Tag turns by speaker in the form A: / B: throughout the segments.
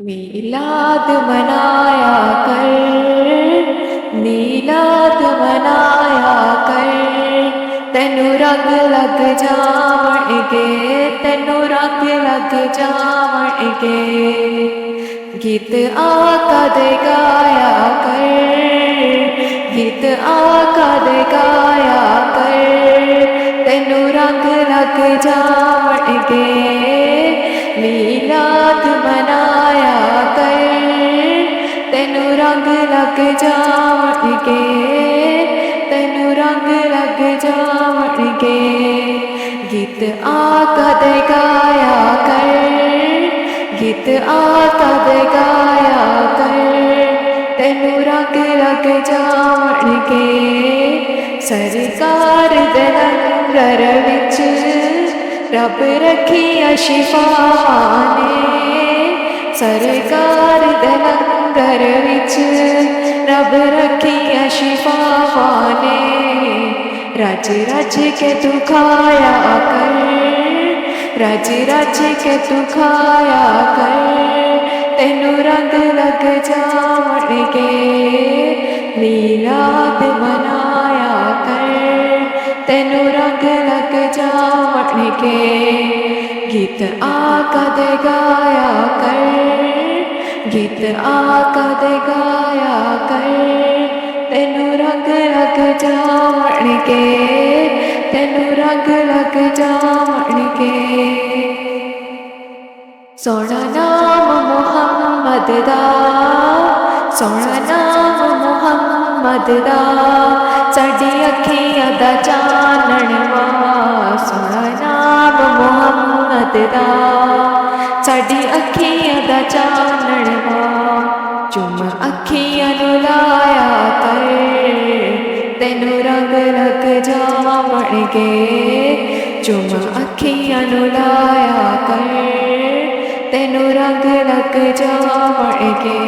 A: मीलाद मनाया कर, मीलाद मनाया कर, तेनू रंग लग जावणगे, तेनू रंग लग जावणगे। गीत आका दे गाया कर, गीत आका दे गाया कर, तेनू रंग लग जावणगे। मीलाद मनाया कर, तेनू रंग लग जावणगे, तेनू रंग लग जावणगे। गीत आका दे गाया कर, गीत आका दे गाया कर, तेनू रंग लग जावणगे। सरकार दे लंगर विच रब रखिया शिफावां ने, सरकार दे लंगर विच रब रखिया शिफावां ने। रज रज के तू खाया कर, रज रज के तू खाया कर, तेनू रंग लग जावणगे। मीलाद मनाया कर, तेनू रंग लग जावणगे। गीत आका दे गाया कर, गीत आका दे गाया कर, तेनू रंग लग जावणगे, तेनू रंग लग जावणगे। सोहना नाम मुहम्मद दा, सोहना नाम मुहम्मद दा, साडी अखियां दा चानण वा। सोहना नाम मुहम्मद दा, साडी अखियां दा चानण वा। चुम अखियां नू लाया कर, तेनू रंग लग जावणगे। चुम अखियां नू लाया कर, तेनू रंग लग जावणगे।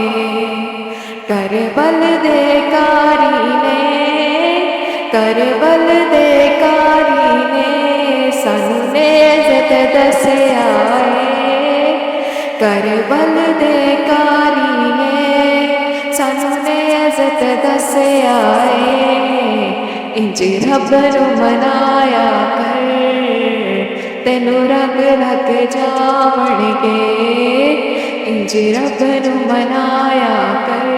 A: करबल दे कारी ने, करबल दे कारी ने, सानू नेज़त दस्सिया है। करबल दे कारी ने, सानू नेज़त दस्सिया है। इंज रब नू मनाया कर, तेनू रंग लग जावणगे। इंज रब नू मनाया कर,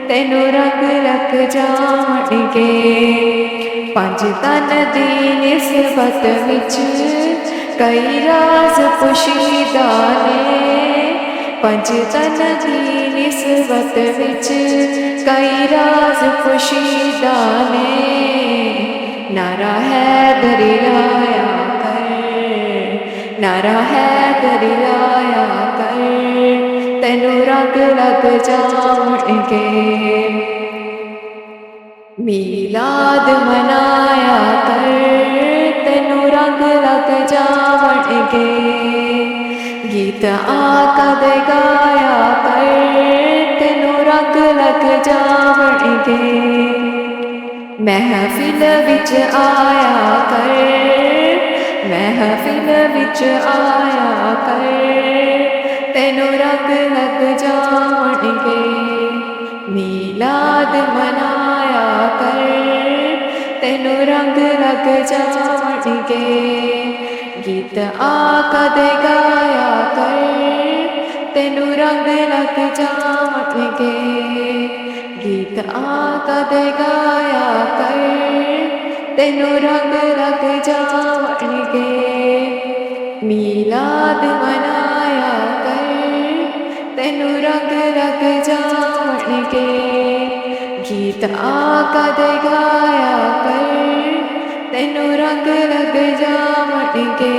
A: तेनू रंग लग जावणगे। पंज तन दी निस्बत विच कई राज पुशीदा ने, पंज तन दी निस्बत विच कई राज पुशीदा ने। नारा हैदर लाया कर, नारा हैदर लाया कर, तेनू रंग लग जावणगे। मीलाद मनाया कर, तेनू रंग लग जावणगे। गीत आका दे गाया कर, तेनू रंग लग जावणगे। महफिल विच आया कर, महफिल विच आया कर, तेनू रंग लग जावणगे। मीलाद मनाया कर, तेनू रंग लग जावणगे। गीत आका दे गाया कर, तेनू रंग लग जावणगे। गीत आका दे गाया कर, तेनू रंग लग जावणगे। मीलाद मनाया कर, तेनू रंग लग जावणगे। गीत आका दे गाया कर, तेनू रंग लग जावणगे।